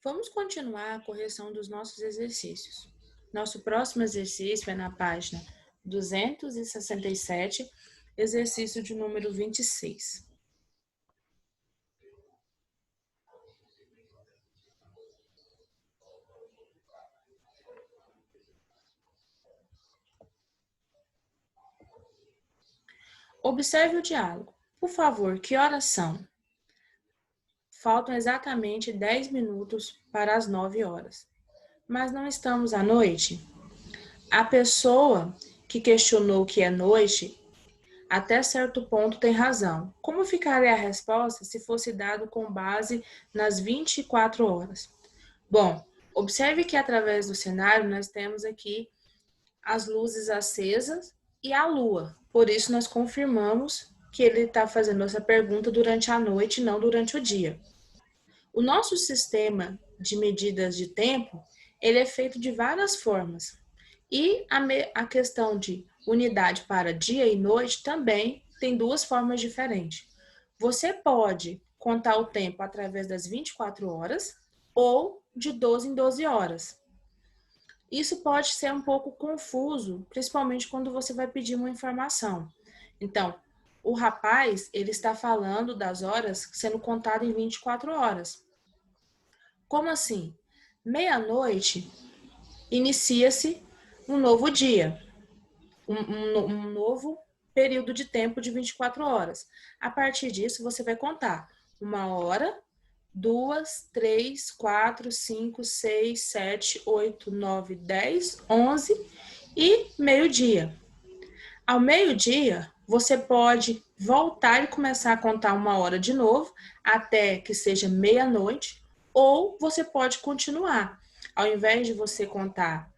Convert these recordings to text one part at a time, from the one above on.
Vamos continuar a correção dos nossos exercícios. Nosso próximo exercício é na página 267, exercício de número 26. Observe o diálogo. Por favor, que horas são? Faltam exatamente 10 minutos para as 9 horas. Mas não estamos à noite? A pessoa que questionou o que é noite, até certo ponto tem razão. Como ficaria a resposta se fosse dado com base nas 24 horas? Bom, observe que através do cenário nós temos aqui as luzes acesas e a lua. Por isso nós confirmamos que ele está fazendo essa pergunta durante a noite, não durante o dia. O nosso sistema de medidas de tempo, ele é feito de várias formas. E a questão de unidade para dia e noite também tem duas formas diferentes. Você pode contar o tempo através das 24 horas ou de 12 em 12 horas. Isso pode ser um pouco confuso, principalmente quando você vai pedir uma informação. Então, o rapaz, ele está falando das horas sendo contado em 24 horas. Como assim? Meia-noite inicia-se um novo dia, um novo período de tempo de 24 horas. A partir disso, você vai contar 1 hora, 2, 3, 4, 5, 6, 7, 8, 9, 10, 11 e meio-dia. Ao meio-dia, você pode voltar e começar a contar 1 hora de novo, até que seja meia-noite, ou você pode continuar. Ao invés de você contar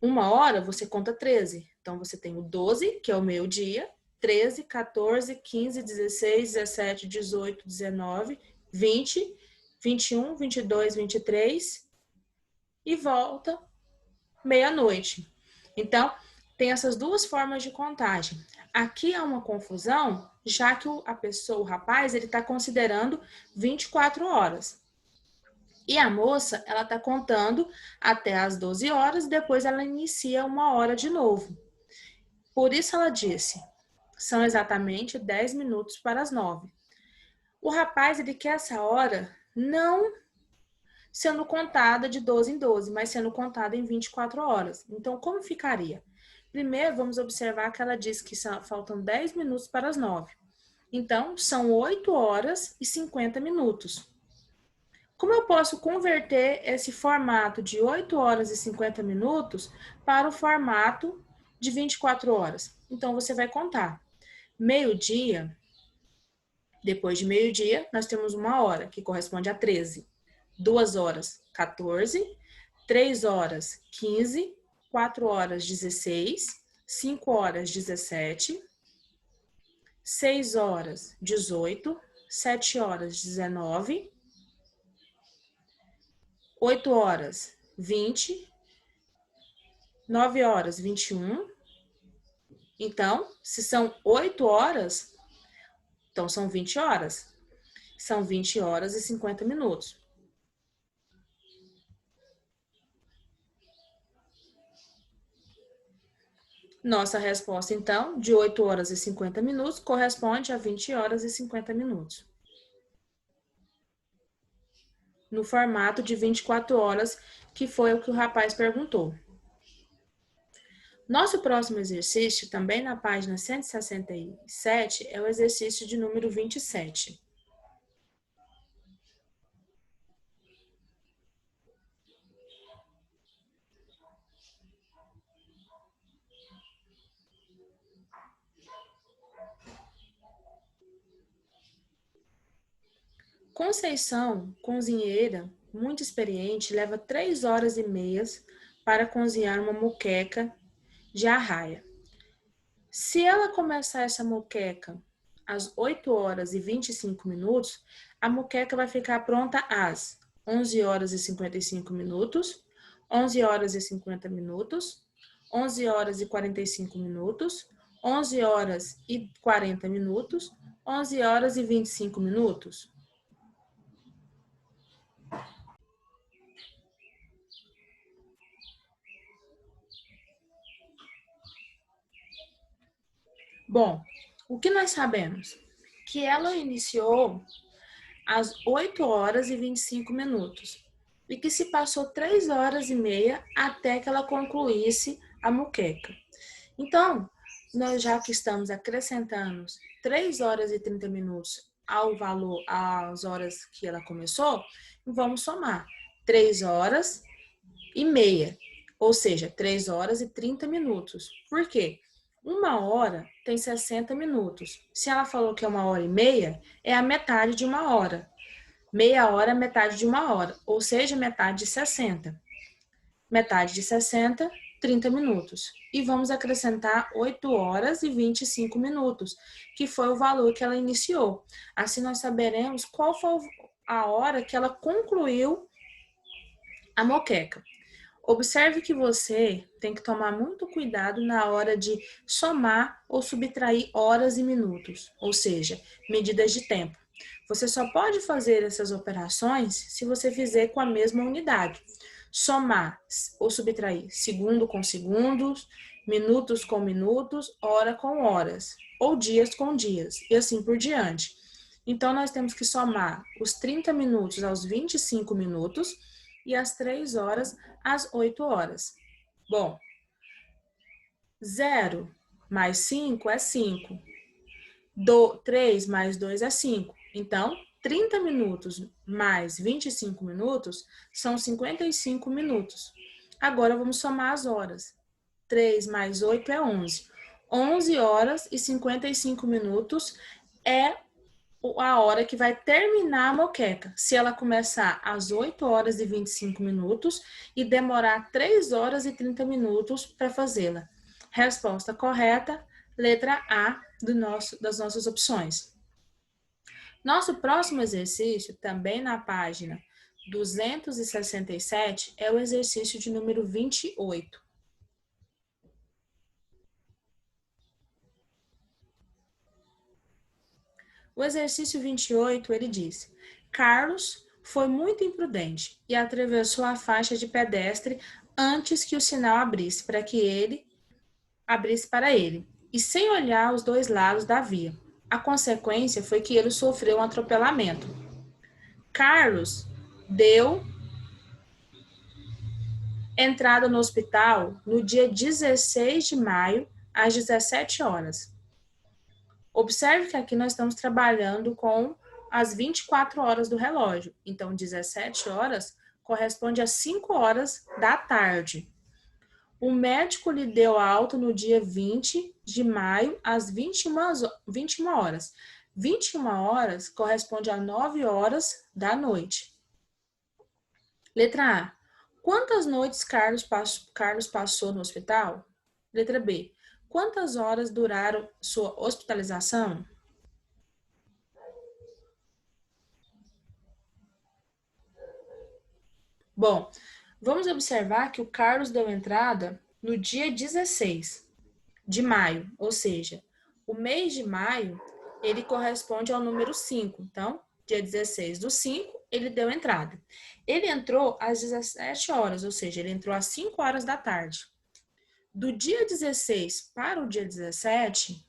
1 hora, você conta 13. Então, você tem o 12, que é o meio-dia, 13, 14, 15, 16, 17, 18, 19, 20, 21, 22, 23 e volta meia-noite. Então, tem essas duas formas de contagem. Aqui há uma confusão, já que a pessoa, o rapaz, ele está considerando 24 horas. E a moça, ela está contando até as 12 horas, depois ela inicia 1 hora de novo. Por isso ela disse, são exatamente 10 minutos para as 9. O rapaz, ele quer essa hora não sendo contada de 12 em 12, mas sendo contada em 24 horas. Então, como ficaria? Primeiro, vamos observar que ela diz que faltam 10 minutos para as 9. Então, são 8 horas e 50 minutos. Como eu posso converter esse formato de 8 horas e 50 minutos para o formato de 24 horas? Então, você vai contar. Meio-dia, depois de meio-dia, nós temos 1 hora, que corresponde a 13. 2 horas, 14. 3 horas, 15. 4 horas, 16. 5 horas, 17. 6 horas, 18. 7 horas, 19. 8 horas, 20. 9 horas, 21. Então, se são 8 horas, então são 20 horas. São 20 horas e 50 minutos. Nossa resposta, então, de 8 horas e 50 minutos, corresponde a 20 horas e 50 minutos. No formato de 24 horas, que foi o que o rapaz perguntou. Nosso próximo exercício, também na página 167, é o exercício de número 27. Conceição, cozinheira, muito experiente, leva 3 horas e meias para cozinhar uma moqueca de arraia. Se ela começar essa moqueca às 8 horas e 25 minutos, a moqueca vai ficar pronta às 11 horas e 55 minutos, 11 horas e 50 minutos, 11 horas e 45 minutos, 11 horas e 40 minutos, 11 horas e 25 minutos. Bom, o que nós sabemos? Que ela iniciou às 8 horas e 25 minutos e que se passou 3 horas e meia até que ela concluísse a moqueca. Então, nós já que estamos acrescentando 3 horas e 30 minutos ao valor, às horas que ela começou, vamos somar 3 horas e meia, ou seja, 3 horas e 30 minutos. Por quê? Uma hora tem 60 minutos. Se ela falou que é uma hora e meia, é a metade de uma hora. Meia hora é metade de uma hora, ou seja, metade de 60. Metade de 60, 30 minutos. E vamos acrescentar 8 horas e 25 minutos, que foi o valor que ela iniciou. Assim nós saberemos qual foi a hora que ela concluiu a moqueca. Observe que você tem que tomar muito cuidado na hora de somar ou subtrair horas e minutos, ou seja, medidas de tempo. Você só pode fazer essas operações se você fizer com a mesma unidade. Somar ou subtrair segundo com segundos, minutos com minutos, hora com horas, ou dias com dias, e assim por diante. Então, nós temos que somar os 30 minutos aos 25 minutos e as 3 horas às 8 horas. Bom, 0 mais 5 é 5. 3 mais 2 é 5. Então, 30 minutos mais 25 minutos são 55 minutos. Agora, vamos somar as horas. 3 mais 8 é 11. 11 horas e 55 minutos é a hora que vai terminar a moqueca. Se ela começar às 8 horas e 25 minutos e demorar 3 horas e 30 minutos para fazê-la. Resposta correta, letra A das nossas opções. Nosso próximo exercício, também na página 267, é o exercício de número 28. O exercício 28, ele diz: Carlos foi muito imprudente e atravessou a faixa de pedestre antes que o sinal abrisse para ele, e sem olhar os dois lados da via. A consequência foi que ele sofreu um atropelamento. Carlos deu entrada no hospital no dia 16 de maio, às 17 horas. Observe que aqui nós estamos trabalhando com as 24 horas do relógio. Então, 17 horas corresponde a 5 horas da tarde. O médico lhe deu alta no dia 20 de maio, às 21 horas. 21 horas corresponde a 9 horas da noite. Letra A. Quantas noites Carlos passou no hospital? Letra B. Quantas horas duraram sua hospitalização? Bom, vamos observar que o Carlos deu entrada no dia 16 de maio, ou seja, o mês de maio, ele corresponde ao número 5. Então, dia 16 do 5, ele deu entrada. Ele entrou às 17 horas, ou seja, ele entrou às 5 horas da tarde. Do dia 16 para o dia 17,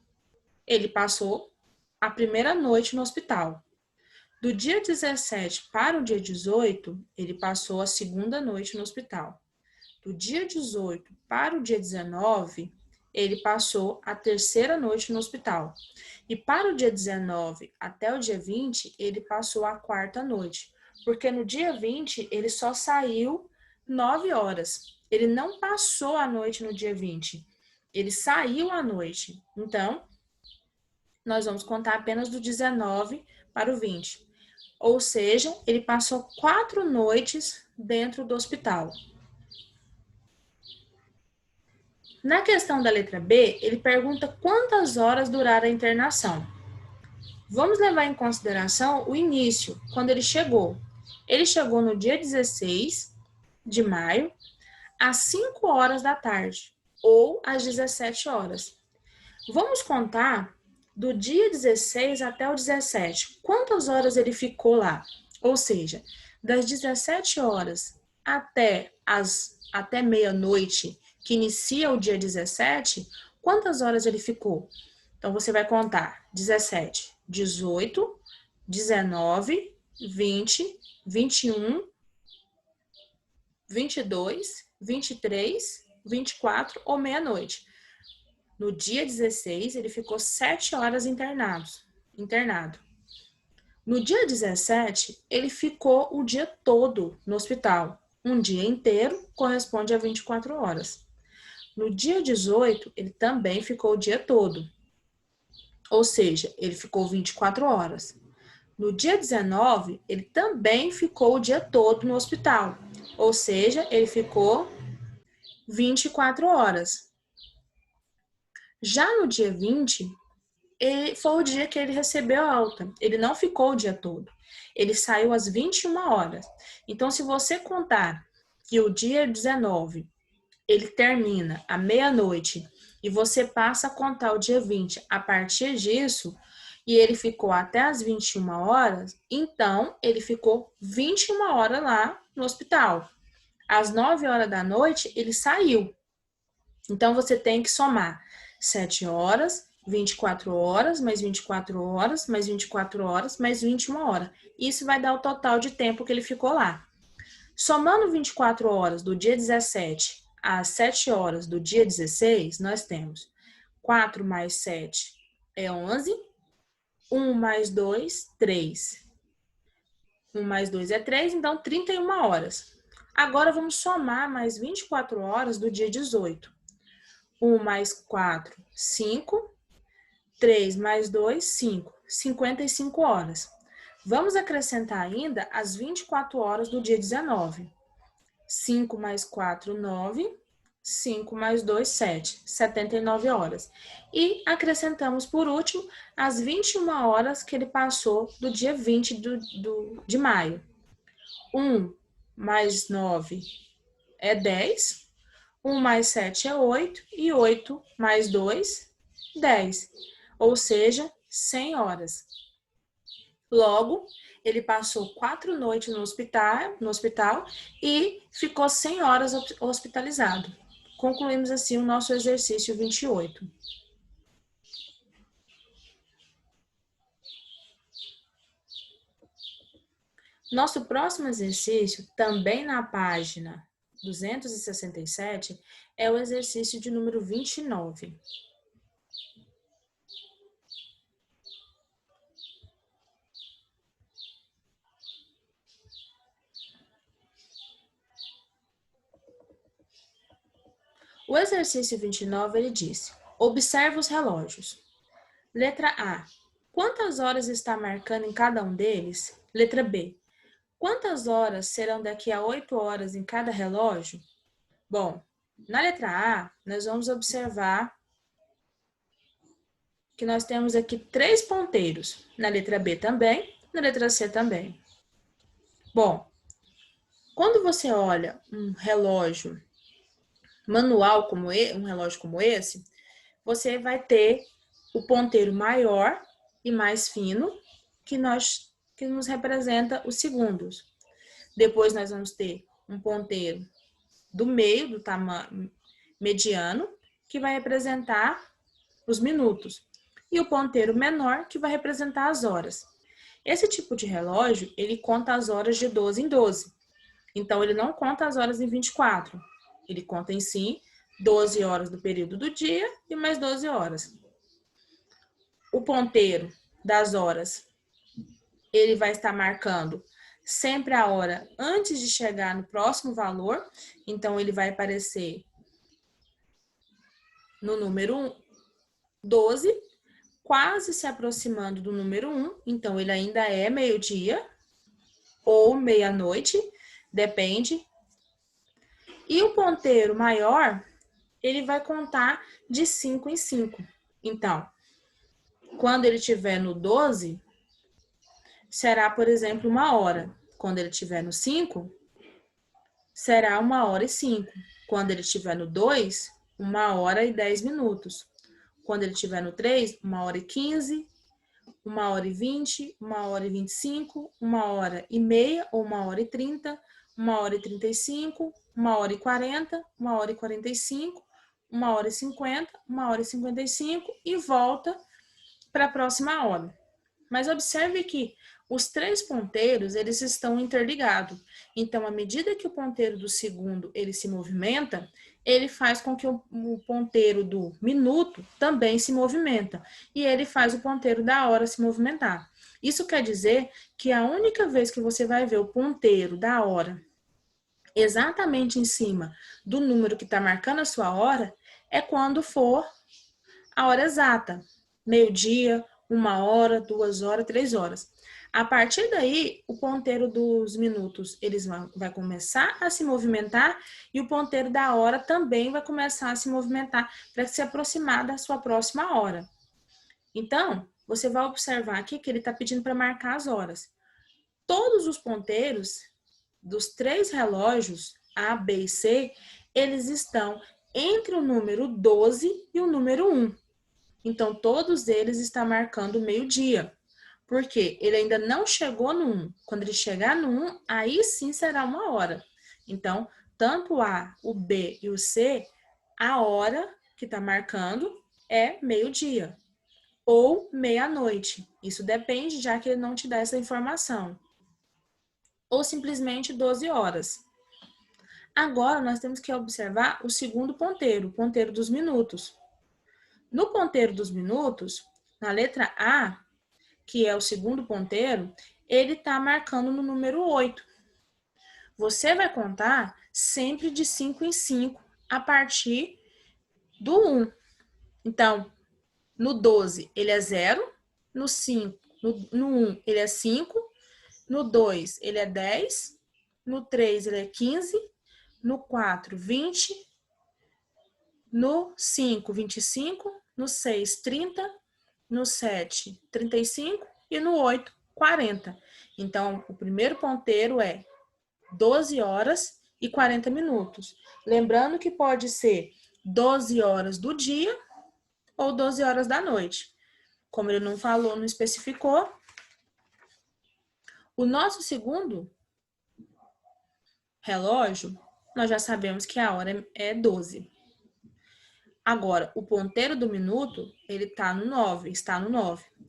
ele passou a primeira noite no hospital. Do dia 17 para o dia 18, ele passou a segunda noite no hospital. Do dia 18 para o dia 19, ele passou a terceira noite no hospital. E para o dia 19 até o dia 20, ele passou a quarta noite. Porque no dia 20, ele só saiu 9 horas. Ele não passou a noite no dia 20. Ele saiu à noite. Então, nós vamos contar apenas do 19 para o 20. Ou seja, ele passou 4 noites dentro do hospital. Na questão da letra B, ele pergunta quantas horas durara a internação. Vamos levar em consideração o início, quando ele chegou. Ele chegou no dia 16 de maio, às 5 horas da tarde, ou às 17 horas. Vamos contar do dia 16 até o 17. Quantas horas ele ficou lá? Ou seja, das 17 horas até meia-noite, que inicia o dia 17, quantas horas ele ficou? Então, você vai contar 17, 18, 19, 20, 21, 22, 23, 24 ou meia-noite. No dia 16, ele ficou 7 horas internado. No dia 17, ele ficou o dia todo no hospital. Um dia inteiro corresponde a 24 horas. No dia 18, ele também ficou o dia todo. Ou seja, ele ficou 24 horas. No dia 19, ele também ficou o dia todo no hospital. Ou seja, ele ficou 24 horas. Já no dia 20, foi o dia que ele recebeu a alta. Ele não ficou o dia todo. Ele saiu às 21 horas. Então, se você contar que o dia 19, ele termina à meia-noite e você passa a contar o dia 20 a partir disso, e ele ficou até às 21 horas, então ele ficou 21 horas lá no hospital. Às 9 horas da noite, ele saiu. Então, você tem que somar 7 horas, 24 horas, mais 24 horas, mais 24 horas, mais 21 horas. Isso vai dar o total de tempo que ele ficou lá. Somando 24 horas do dia 17 às 7 horas do dia 16, nós temos 4 mais 7 é 11, 1 mais 2, 3. 1 mais 2 é 3, então 31 horas. Agora vamos somar mais 24 horas do dia 18. 1 mais 4, 5. 3 mais 2, 5. 55 horas. Vamos acrescentar ainda as 24 horas do dia 19. 5 mais 4, 9. 5 mais 2, 7. 79 horas. E acrescentamos, por último, as 21 horas que ele passou do dia 20 de maio. 1 mais 9 é 10. 1 mais 7 é 8. E 8 mais 2, 10. Ou seja, 100 horas. Logo, ele passou 4 noites no hospital e ficou 100 horas hospitalizado. Concluímos assim o nosso exercício 28. Nosso próximo exercício, também na página 267, é o exercício de número 29. O exercício 29, ele diz: observe os relógios. Letra A. Quantas horas está marcando em cada um deles? Letra B. Quantas horas serão daqui a 8 horas em cada relógio? Bom, na letra A, nós vamos observar que nós temos aqui 3 ponteiros. Na letra B também, na letra C também. Bom, quando você olha um relógio manual como um relógio como esse, você vai ter o ponteiro maior e mais fino, que nos representa os segundos. Depois nós vamos ter um ponteiro do meio, do tamanho mediano, que vai representar os minutos. E o ponteiro menor, que vai representar as horas. Esse tipo de relógio, ele conta as horas de 12 em 12. Então, ele não conta as horas em 24. Ele conta em si 12 horas do período do dia e mais 12 horas. O ponteiro das horas, ele vai estar marcando sempre a hora antes de chegar no próximo valor. Então, ele vai aparecer no número 12, quase se aproximando do número 1. Então, ele ainda é meio-dia ou meia-noite, depende. E o ponteiro maior, ele vai contar de 5 em 5. Então, quando ele estiver no 12, será, por exemplo, 1 hora. Quando ele estiver no 5, será 1 hora e 5. Quando ele estiver no 2, 1 hora e 10 minutos. Quando ele estiver no 3, 1 hora e 15, 1 hora e 20, 1 hora e 25, 1 hora e meia ou 1 hora e 30, 1 hora e 35, 1 hora e 40, 1 hora e 45, 1 hora e 50, 1 hora e 55 e volta para a próxima hora. Mas observe que os três ponteiros, eles estão interligados. Então, à medida que o ponteiro do segundo ele se movimenta, ele faz com que o ponteiro do minuto também se movimenta. E ele faz o ponteiro da hora se movimentar. Isso quer dizer que a única vez que você vai ver o ponteiro da hora exatamente em cima do número que está marcando a sua hora é quando for a hora exata. Meio-dia, 1 hora, 2 horas, 3 horas. A partir daí, o ponteiro dos minutos vai começar a se movimentar e o ponteiro da hora também vai começar a se movimentar para se aproximar da sua próxima hora. Então, você vai observar aqui que ele está pedindo para marcar as horas. Todos os ponteiros dos três relógios, A, B e C, eles estão entre o número 12 e o número 1. Então, todos eles estão marcando meio-dia, porque ele ainda não chegou no 1. Quando ele chegar no 1, aí sim será 1 hora. Então, tanto o A, o B e o C, a hora que está marcando é meio-dia ou meia-noite. Isso depende, já que ele não te dá essa informação. Ou simplesmente 12 horas. Agora, nós temos que observar o segundo ponteiro, o ponteiro dos minutos. No ponteiro dos minutos, na letra A, que é o segundo ponteiro, ele está marcando no número 8. Você vai contar sempre de 5 em 5 a partir do 1. Então, no 12 ele é 0, no 1 ele é 5, no 2 ele é 10, no 3 ele é 15, no 4, 20, no 5, 25, no 6, 30, no 7, 35 e no 8, 40. Então, o primeiro ponteiro é 12 horas e 40 minutos. Lembrando que pode ser 12 horas do dia ou 12 horas da noite. Como ele não falou, não especificou. O nosso segundo relógio, nós já sabemos que a hora é 12. Agora, o ponteiro do minuto, ele está no 9.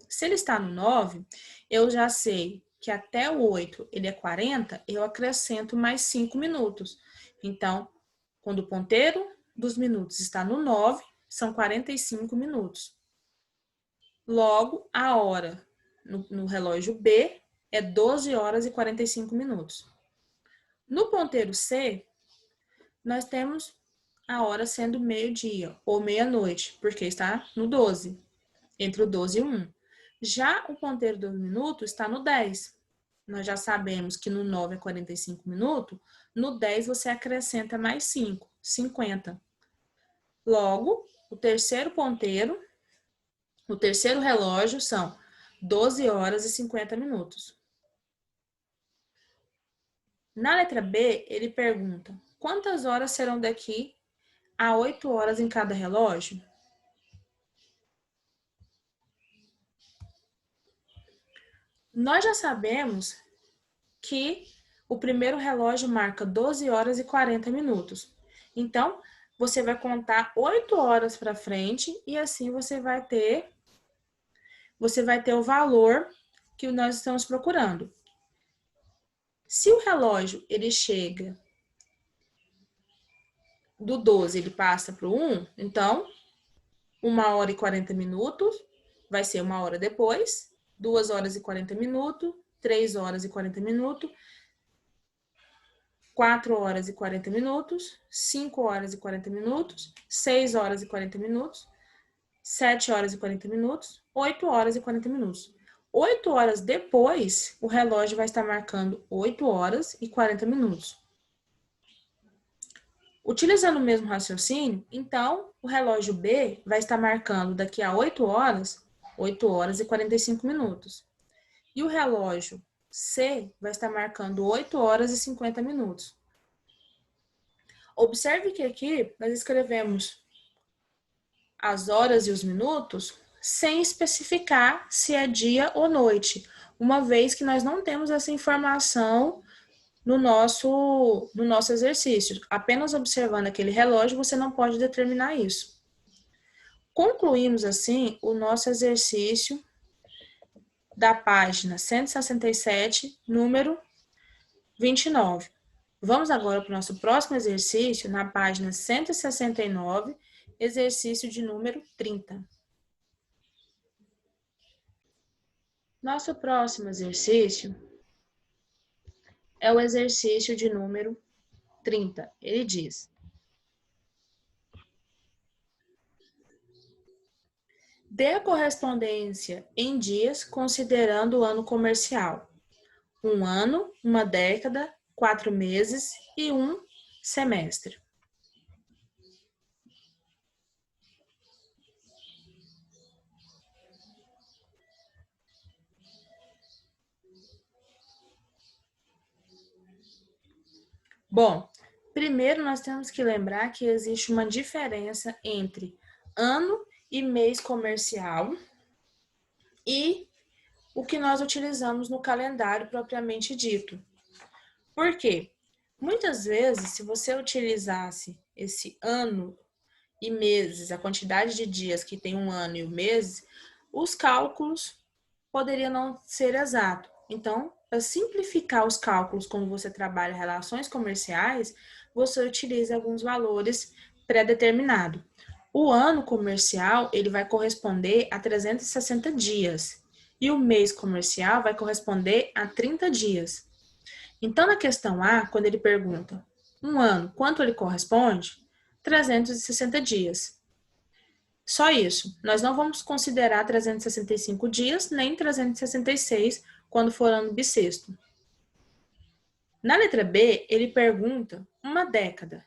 Se ele está no 9, eu já sei que até o 8 ele é 40, eu acrescento mais 5 minutos. Então, quando o ponteiro dos minutos está no 9, são 45 minutos. Logo, a hora no relógio B é 12 horas e 45 minutos. No ponteiro C, nós temos a hora sendo meio-dia ou meia-noite, porque está no 12, entre o 12 e o 1. Já o ponteiro do minuto está no 10. Nós já sabemos que no 9 é 45 minutos, no 10 você acrescenta mais 5, 50. Logo, o terceiro relógio são 12 horas e 50 minutos. Na letra B, ele pergunta: quantas horas serão daqui a 8 horas em cada relógio? Nós já sabemos que o primeiro relógio marca 12 horas e 40 minutos. Então, você vai contar 8 horas para frente e assim você vai ter o valor que nós estamos procurando. Se o relógio ele chega do 12, ele passa para o 1, então 1 hora e 40 minutos vai ser 1 hora depois, 2 horas e 40 minutos, 3 horas e 40 minutos, 4 horas e 40 minutos, 5 horas e 40 minutos, 6 horas e 40 minutos, 7 horas e 40 minutos, 8 horas e 40 minutos. 8 horas depois, o relógio vai estar marcando 8 horas e 40 minutos. Utilizando o mesmo raciocínio, então, o relógio B vai estar marcando daqui a 8 horas e 45 minutos. E o relógio C vai estar marcando 8 horas e 50 minutos. Observe que aqui nós escrevemos as horas e os minutos sem especificar se é dia ou noite, uma vez que nós não temos essa informação no nosso exercício. Apenas observando aquele relógio, você não pode determinar isso. Concluímos, assim, o nosso exercício da página 167, número 29. Vamos agora para o nosso próximo exercício, na página 169, exercício de número 30. Nosso próximo exercício é o exercício de número 30. Ele diz: dê a correspondência em dias considerando o ano comercial. 1 ano, 1 década, 4 meses e 1 semestre. Bom, primeiro nós temos que lembrar que existe uma diferença entre ano e mês comercial e o que nós utilizamos no calendário propriamente dito. Por quê? Muitas vezes, se você utilizasse esse ano e meses, a quantidade de dias que tem um ano e um mês, os cálculos poderiam não ser exatos. Então, para simplificar os cálculos quando você trabalha relações comerciais, você utiliza alguns valores pré-determinados. O ano comercial, ele vai corresponder a 360 dias e o mês comercial vai corresponder a 30 dias. Então, na questão A, quando ele pergunta um ano, quanto ele corresponde? 360 dias. Só isso. Nós não vamos considerar 365 dias, nem 366 quando for ano bissexto. Na letra B, ele pergunta uma década.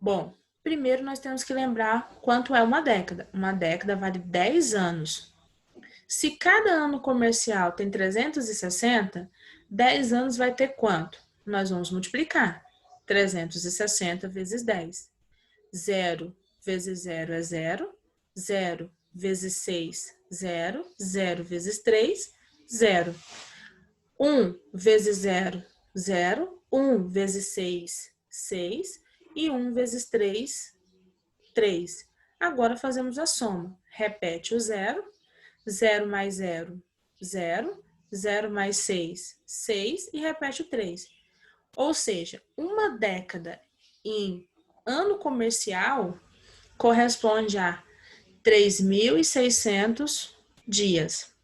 Bom, primeiro nós temos que lembrar quanto é uma década. Uma década vale 10 anos. Se cada ano comercial tem 360, 10 anos vai ter quanto? Nós vamos multiplicar. 360 vezes 10. 0 vezes 0 é 0. 0 vezes 6, 0. 0 vezes 3, 0. 1 vezes 0, 0. 1 vezes 6, 6. E 1 vezes 3, 3. Agora fazemos a soma. Repete o 0. 0 mais 0, 0. 0 mais 6, 6. E repete o 3. Ou seja, uma década em ano comercial corresponde a 3.600 dias.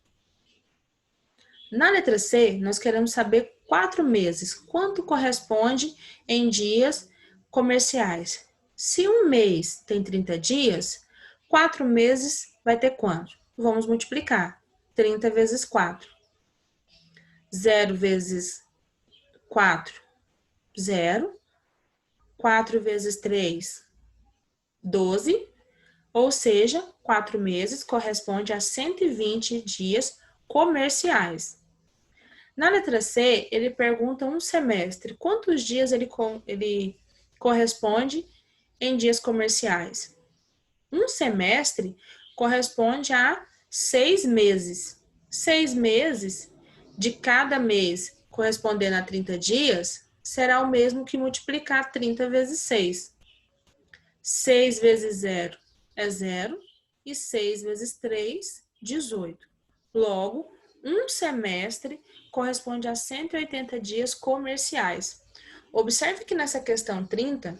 Na letra C, nós queremos saber 4 meses. Quanto corresponde em dias comerciais? Se um mês tem 30 dias, 4 meses vai ter quanto? Vamos multiplicar. 30 vezes 4. 0 vezes 4, 0. 4 vezes 3, 12. Ou seja, 4 meses corresponde a 120 dias comerciais. Na letra C, ele pergunta um semestre. Quantos dias ele corresponde em dias comerciais? Um semestre corresponde a 6 meses. 6 meses de cada mês correspondendo a 30 dias será o mesmo que multiplicar 30 vezes 6. 6 vezes 0 é 0 e 6 vezes 3, 18. Logo, um semestre corresponde a 180 dias comerciais. Observe que nessa questão 30,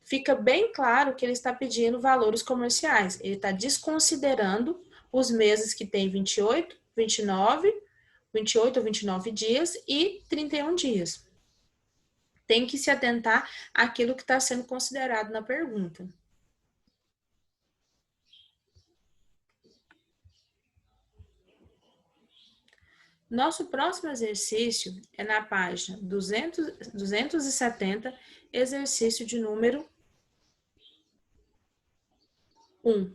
fica bem claro que ele está pedindo valores comerciais. Ele está desconsiderando os meses que tem 28, 29, 28 ou 29 dias e 31 dias. Tem que se atentar àquilo que está sendo considerado na pergunta. Nosso próximo exercício é na página 270, exercício de número 1.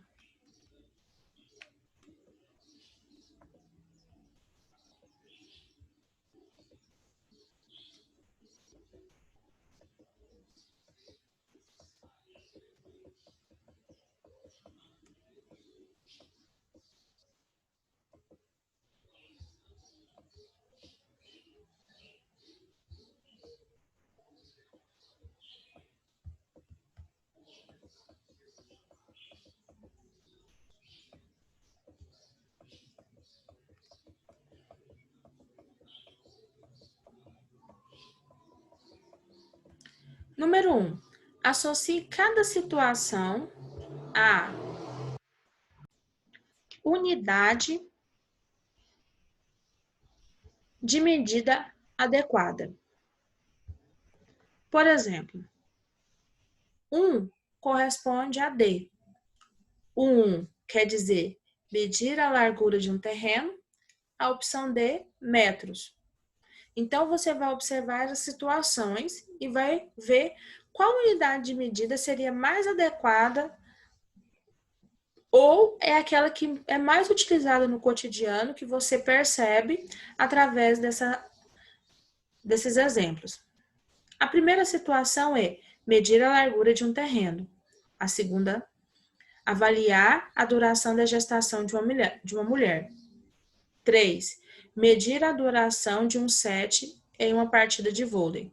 Número 1. Associe cada situação à unidade de medida adequada. Por exemplo, 1 corresponde a D. O 1 quer dizer medir a largura de um terreno, a opção D, metros. Então, você vai observar as situações e vai ver qual unidade de medida seria mais adequada ou é aquela que é mais utilizada no cotidiano, que você percebe através desses exemplos. A primeira situação é medir a largura de um terreno. A segunda, avaliar a duração da gestação de uma mulher. 3. Medir a duração de um set em uma partida de vôlei.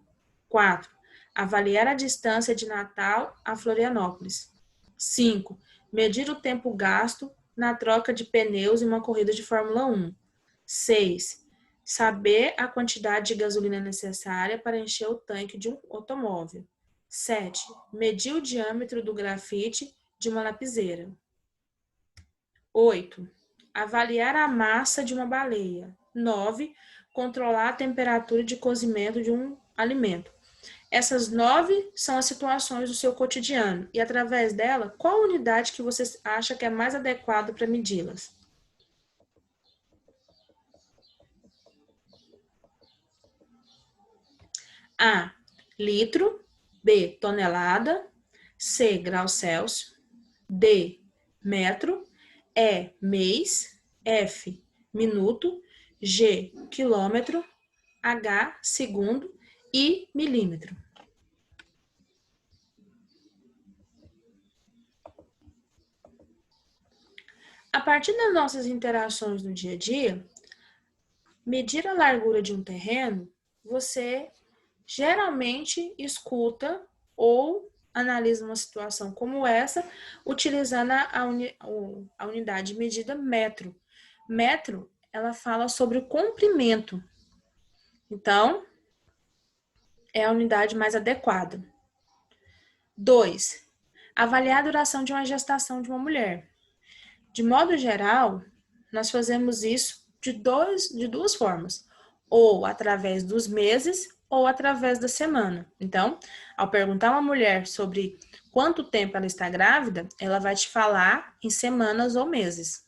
4. Avaliar a distância de Natal a Florianópolis. 5. Medir o tempo gasto na troca de pneus em uma corrida de Fórmula 1. 6. Saber a quantidade de gasolina necessária para encher o tanque de um automóvel. 7. Medir o diâmetro do grafite de uma lapiseira. 8. Avaliar a massa de uma baleia. 9. Controlar a temperatura de cozimento de um alimento. Essas 9 são as situações do seu cotidiano e, através dela, qual unidade que você acha que é mais adequada para medi-las? A. Litro. B. Tonelada. C. Grau Celsius. D. Metro. E. Mês. F. Minuto. G. Quilômetro. H. Segundo. I. Milímetro. A partir das nossas interações no dia a dia, medir a largura de um terreno, você geralmente escuta ou analisa uma situação como essa, utilizando a unidade de medida metro. Metro, ela fala sobre o comprimento. Então, é a unidade mais adequada. 2. Avaliar a duração de uma gestação de uma mulher. De modo geral, nós fazemos isso de duas formas, ou através dos meses ou através da semana. Então, ao perguntar a uma mulher sobre quanto tempo ela está grávida, ela vai te falar em semanas ou meses.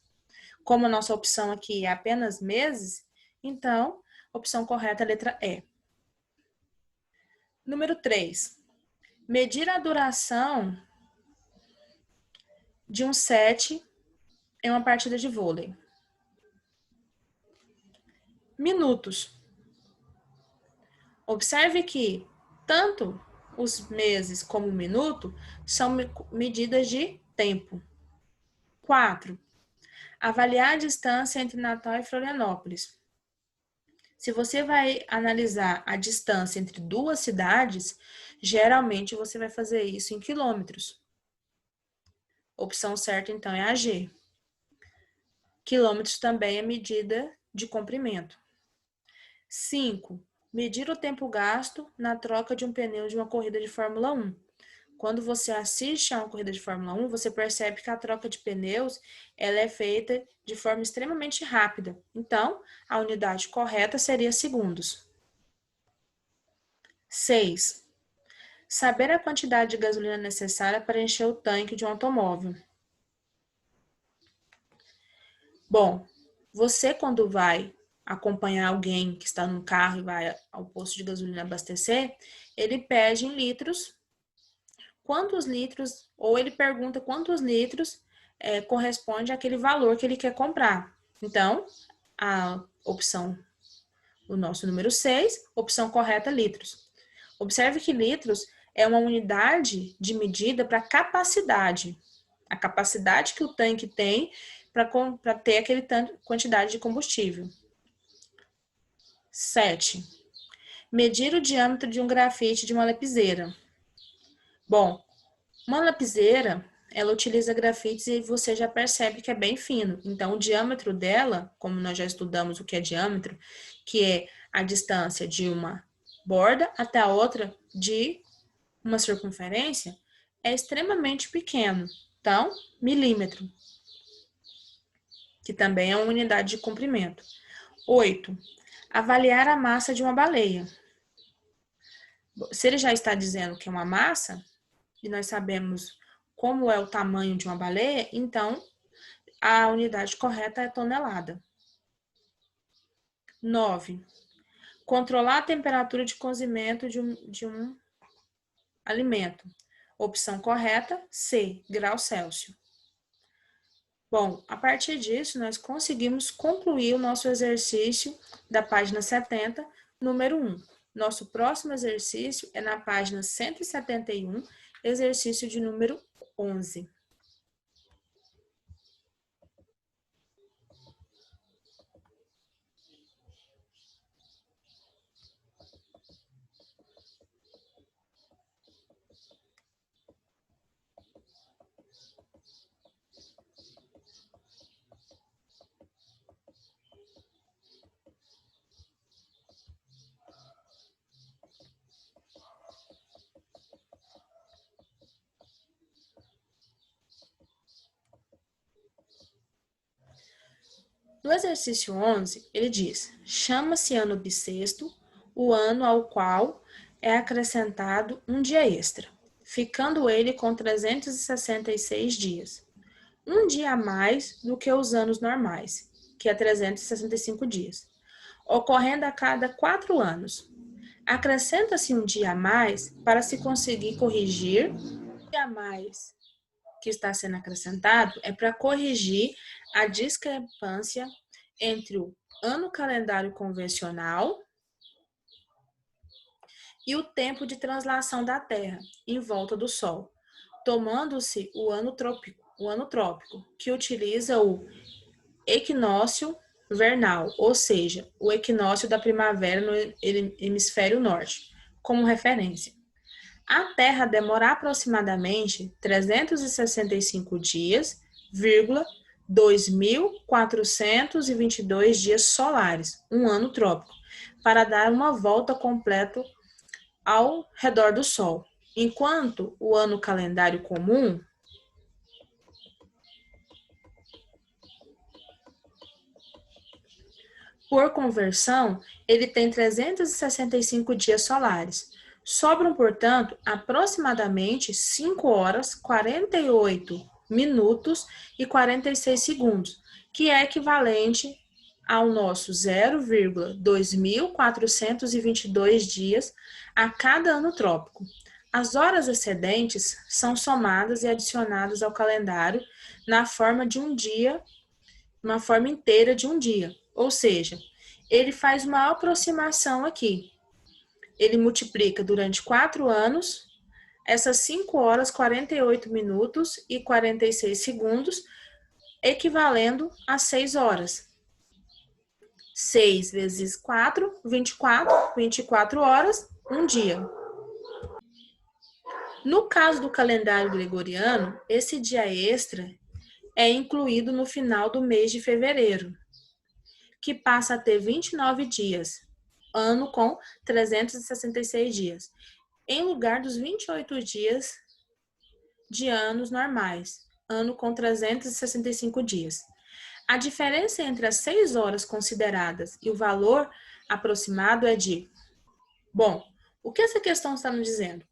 Como a nossa opção aqui é apenas meses, então, a opção correta é a letra E. Número 3. Medir a duração de um set em uma partida de vôlei. Minutos. Observe que tanto os meses como o minuto são medidas de tempo. 4. Avaliar a distância entre Natal e Florianópolis. Se você vai analisar a distância entre duas cidades, geralmente você vai fazer isso em quilômetros. Opção certa, então, é a G. Quilômetros também é medida de comprimento. 5. Medir o tempo gasto na troca de um pneu de uma corrida de Fórmula 1. Quando você assiste a uma corrida de Fórmula 1, você percebe que a troca de pneus ela é feita de forma extremamente rápida. Então, a unidade correta seria segundos. 6. Saber a quantidade de gasolina necessária para encher o tanque de um automóvel. Bom, você quando vai acompanhar alguém que está num carro e vai ao posto de gasolina abastecer, ele pede em litros quantos litros, ou ele pergunta quantos litros corresponde àquele valor que ele quer comprar. Então, a opção, o nosso número 6, opção correta, litros. Observe que litros é uma unidade de medida para capacidade. A capacidade que o tanque tem para ter aquele quantidade de combustível. 7. Medir o diâmetro de um grafite de uma lapiseira. Bom, uma lapiseira, ela utiliza grafites e você já percebe que é bem fino. Então, o diâmetro dela, como nós já estudamos o que é diâmetro, que é a distância de uma borda até a outra de uma circunferência, é extremamente pequeno. Então, milímetro, que também é uma unidade de comprimento. 8. Avaliar a massa de uma baleia. Se ele já está dizendo que é uma massa, e nós sabemos como é o tamanho de uma baleia, então a unidade correta é tonelada. 9. Controlar a temperatura de cozimento de um alimento. Opção correta, C, grau Celsius. Bom, a partir disso, nós conseguimos concluir o nosso exercício da página 70, número 1. Nosso próximo exercício é na página 171, exercício de número 11. No exercício 11, ele diz: chama-se ano bissexto o ano ao qual é acrescentado um dia extra, ficando ele com 366 dias. Um dia a mais do que os anos normais, que é 365 dias, ocorrendo a cada 4 anos. Acrescenta-se um dia a mais para se conseguir corrigir. Um dia a mais que está sendo acrescentado é para corrigir a discrepância entre o ano calendário convencional e o tempo de translação da Terra em volta do Sol, tomando-se o ano trópico, que utiliza o equinócio vernal, ou seja, o equinócio da primavera no hemisfério norte, como referência. A Terra demora aproximadamente 365 dias, 2.422 dias solares, um ano trópico, para dar uma volta completa ao redor do Sol, enquanto o ano calendário comum por conversão, ele tem 365 dias solares. Sobram, portanto, aproximadamente 5 horas, 48 minutos e 46 segundos, que é equivalente ao nosso 0,2422 dias a cada ano trópico. As horas excedentes são somadas e adicionadas ao calendário na forma de um dia, uma forma inteira de um dia. Ou seja, ele faz uma aproximação aqui. Ele multiplica durante 4 anos essas 5 horas, 48 minutos e 46 segundos, equivalendo a 6 horas. 6 vezes 4, 24 horas, um dia. No caso do calendário gregoriano, esse dia extra é incluído no final do mês de fevereiro, que passa a ter 29 dias, ano com 366 dias, em lugar dos 28 dias de anos normais, ano com 365 dias. A diferença entre as 6 horas consideradas e o valor aproximado é de... Bom, o que essa questão está nos dizendo?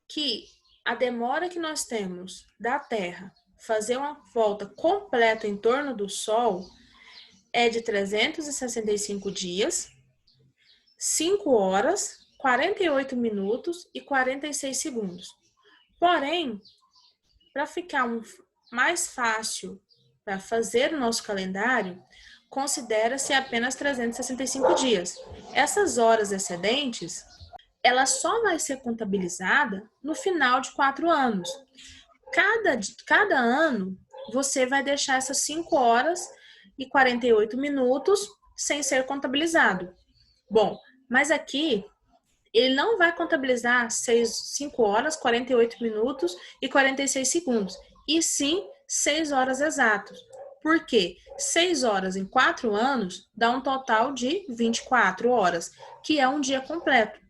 Que a demora que nós temos da Terra fazer uma volta completa em torno do Sol é de 365 dias, 5 horas, 48 minutos e 46 segundos. Porém, para ficar mais fácil para fazer o nosso calendário, considera-se apenas 365 dias. Essas horas excedentes, ela só vai ser contabilizada no final de 4 anos. Cada ano, você vai deixar essas 5 horas e 48 minutos sem ser contabilizado. Bom, mas aqui ele não vai contabilizar 5 horas, 48 minutos e 46 segundos, e sim 6 horas exatas. Por quê? 6 horas em 4 anos dá um total de 24 horas, que é um dia completo.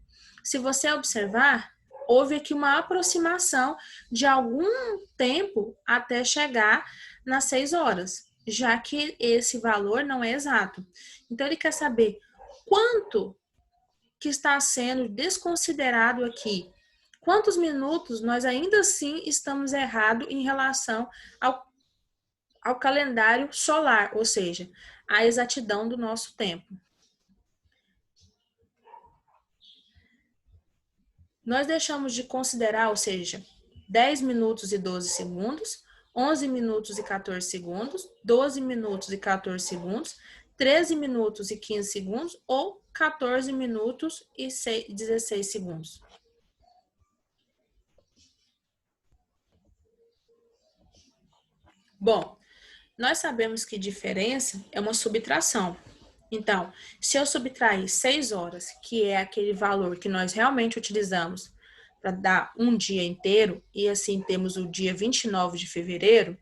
Se você observar, houve aqui uma aproximação de algum tempo até chegar nas 6 horas, já que esse valor não é exato. Então, ele quer saber quanto que está sendo desconsiderado aqui. Quantos minutos nós ainda assim estamos errados em relação ao calendário solar, ou seja, a exatidão do nosso tempo. Nós deixamos de considerar, ou seja, 10 minutos e 12 segundos, 11 minutos e 14 segundos, 12 minutos e 14 segundos, 13 minutos e 15 segundos ou 14 minutos e 16 segundos. Bom, nós sabemos que diferença é uma subtração. Então, se eu subtrair 6 horas, que é aquele valor que nós realmente utilizamos para dar um dia inteiro, e assim temos o dia 29 de fevereiro,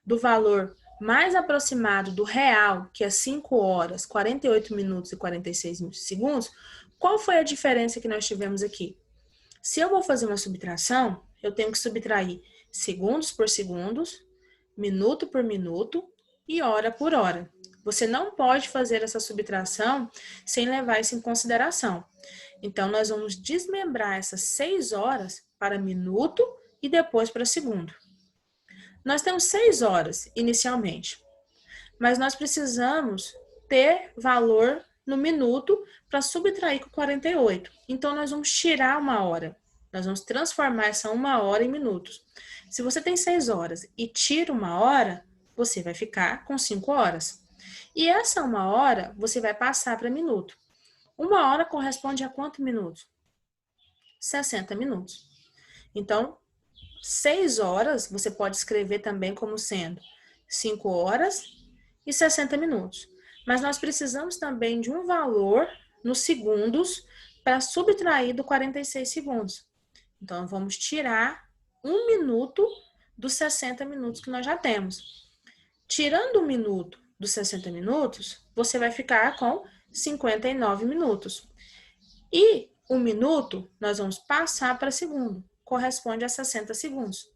do valor mais aproximado do real, que é 5 horas, 48 minutos e 46 segundos, qual foi a diferença que nós tivemos aqui? Se eu vou fazer uma subtração, eu tenho que subtrair segundos por segundos, minuto por minuto e hora por hora. Você não pode fazer essa subtração sem levar isso em consideração. Então, nós vamos desmembrar essas 6 horas para minuto e depois para segundo. Nós temos 6 horas inicialmente, mas nós precisamos ter valor no minuto para subtrair com 48. Então, nós vamos tirar uma hora. Nós vamos transformar essa uma hora em minutos. Se você tem 6 horas e tira uma hora, você vai ficar com 5 horas. E essa uma hora, você vai passar para minuto. Uma hora corresponde a quantos minutos? 60 minutos. Então, 6 horas, você pode escrever também como sendo 5 horas e 60 minutos. Mas nós precisamos também de um valor nos segundos para subtrair do 46 segundos. Então, vamos tirar 1 minuto dos 60 minutos que nós já temos. Tirando 1 minuto dos 60 minutos, você vai ficar com 59 minutos. E 1 minuto, nós vamos passar para segundo, corresponde a 60 segundos.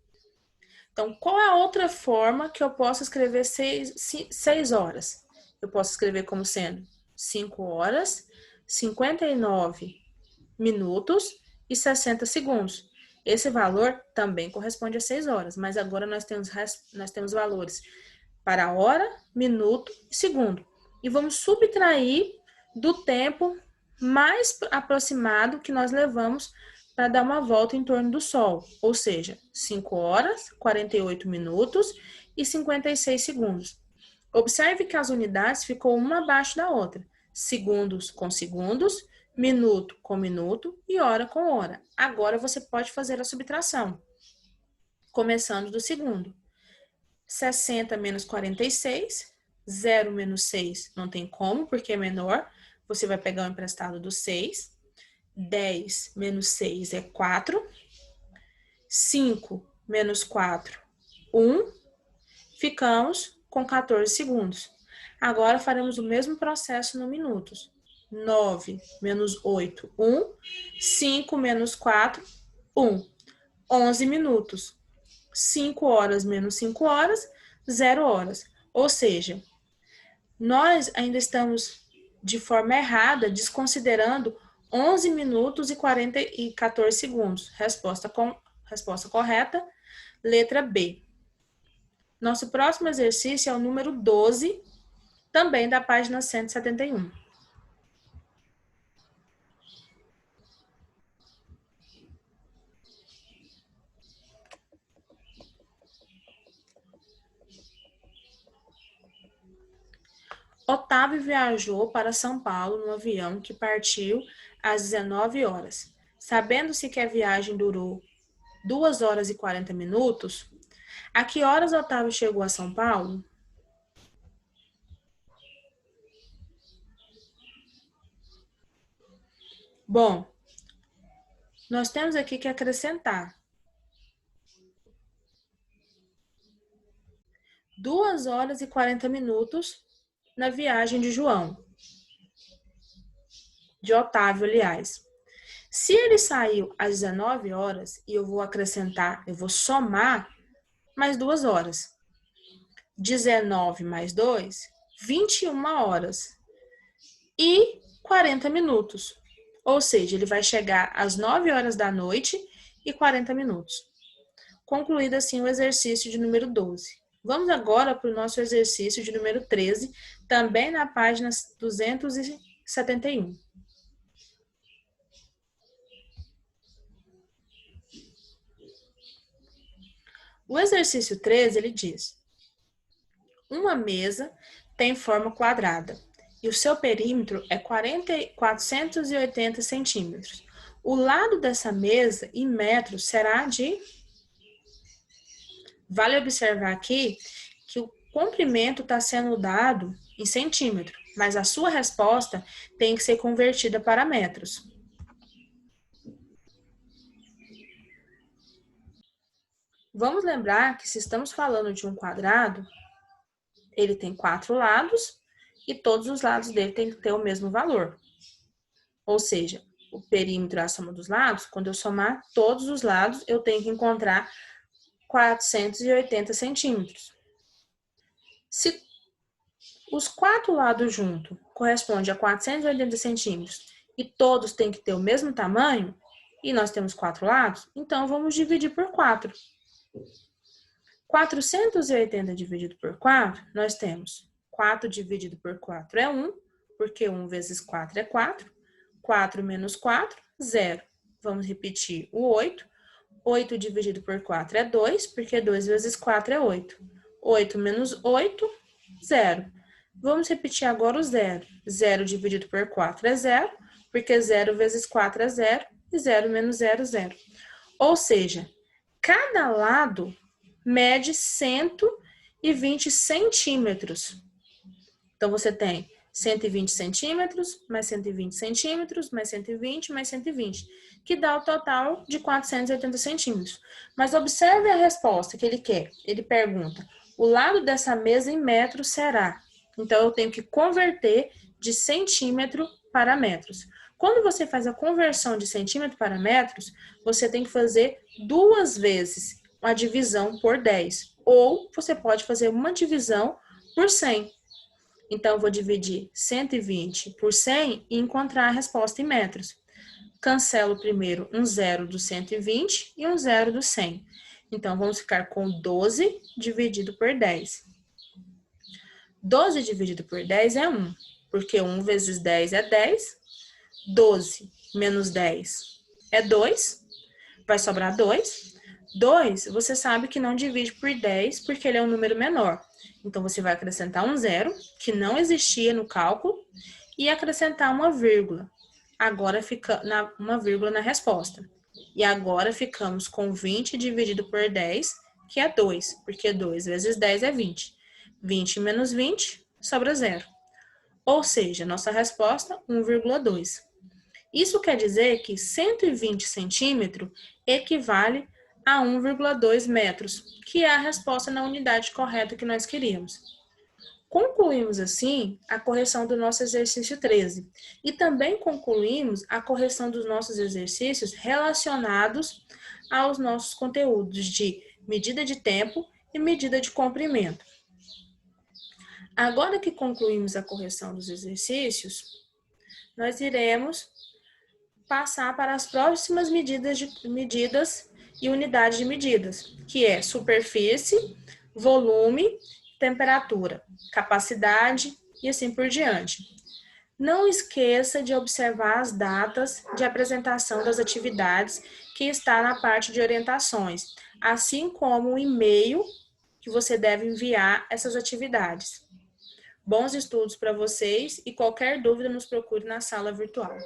Então, qual é a outra forma que eu posso escrever 6 horas? Eu posso escrever como sendo 5 horas, 59 minutos e 60 segundos. Esse valor também corresponde a 6 horas, mas agora nós temos valores para hora, minuto e segundo. E vamos subtrair do tempo mais aproximado que nós levamos para dar uma volta em torno do Sol, ou seja, 5 horas, 48 minutos e 56 segundos. Observe que as unidades ficou uma abaixo da outra, segundos com segundos, minuto com minuto e hora com hora. Agora você pode fazer a subtração, começando do segundo. 60 menos 46, 0 menos 6 não tem como, porque é menor. Você vai pegar o emprestado do 6. 10 menos 6 é 4. 5 menos 4, 1. Ficamos com 14 segundos. Agora faremos o mesmo processo no minutos. 9 menos 8, 1. 5 menos 4, 1. 11 minutos. 5 horas menos 5 horas, 0 horas. Ou seja, nós ainda estamos de forma errada, desconsiderando 11 minutos e 14 segundos. Resposta correta, letra B. Nosso próximo exercício é o número 12, também da página 171. Otávio viajou para São Paulo no avião que partiu às 19 horas. Sabendo-se que a viagem durou 2 horas e 40 minutos, a que horas Otávio chegou a São Paulo? Bom, nós temos aqui que acrescentar 2 horas e 40 minutos na viagem de João, de Otávio, aliás. Se ele saiu às 19 horas e eu vou acrescentar, eu vou somar mais 2 horas. 19 mais 2, 21 horas e 40 minutos. Ou seja, ele vai chegar às 9 horas da noite e 40 minutos. Concluído assim o exercício de número 12. Vamos agora para o nosso exercício de número 13, também na página 271. O exercício 13, ele diz: uma mesa tem forma quadrada e o seu perímetro é 480 centímetros. O lado dessa mesa, em metros, será de... Vale observar aqui que o comprimento está sendo dado em centímetro, mas a sua resposta tem que ser convertida para metros. Vamos lembrar que se estamos falando de um quadrado, ele tem 4 lados e todos os lados dele têm que ter o mesmo valor. Ou seja, o perímetro é a soma dos lados. Quando eu somar todos os lados, eu tenho que encontrar 480 centímetros. Se os 4 lados juntos correspondem a 480 centímetros e todos têm que ter o mesmo tamanho, e nós temos 4 lados, então vamos dividir por 4. 480 dividido por 4, nós temos 4 dividido por 4 é 1, porque 1 vezes 4 é 4. 4 menos 4, 0. Vamos repetir o 8. 8 dividido por 4 é 2, porque 2 vezes 4 é 8. 8 menos 8, 0. Vamos repetir agora o 0. 0 dividido por 4 é 0, porque 0 vezes 4 é 0, e 0 menos 0, 0. Ou seja, cada lado mede 120 centímetros. Então, você tem 120 centímetros, mais 120 centímetros, mais 120, mais 120, que dá o total de 480 centímetros. Mas observe a resposta que ele quer. Ele pergunta, o lado dessa mesa em metros será? Então, eu tenho que converter de centímetro para metros. Quando você faz a conversão de centímetro para metros, você tem que fazer 2 vezes a divisão por 10. Ou você pode fazer uma divisão por 100. Então, eu vou dividir 120 por 100 e encontrar a resposta em metros. Cancelo primeiro um 0 do 120 e um 0 do 100. Então, vamos ficar com 12 dividido por 10. 12 dividido por 10 é 1, porque 1 vezes 10 é 10. 12 menos 10 é 2. Vai sobrar 2. 2, você sabe que não divide por 10, porque ele é um número menor. Então, você vai acrescentar um 0, que não existia no cálculo, e acrescentar uma vírgula. Agora fica uma vírgula na resposta. E agora ficamos com 20 dividido por 10, que é 2, porque 2 vezes 10 é 20. 20 menos 20, sobra 0. Ou seja, nossa resposta, 1,2. Isso quer dizer que 120 centímetros equivale a 1,2 metros, que é a resposta na unidade correta que nós queríamos. Concluímos, assim, a correção do nosso exercício 13 e também concluímos a correção dos nossos exercícios relacionados aos nossos conteúdos de medida de tempo e medida de comprimento. Agora que concluímos a correção dos exercícios, nós iremos passar para as próximas medidas e unidades de medidas, que é superfície, volume, temperatura, capacidade e assim por diante. Não esqueça de observar as datas de apresentação das atividades que está na parte de orientações, assim como o e-mail que você deve enviar essas atividades. Bons estudos para vocês e qualquer dúvida nos procure na sala virtual.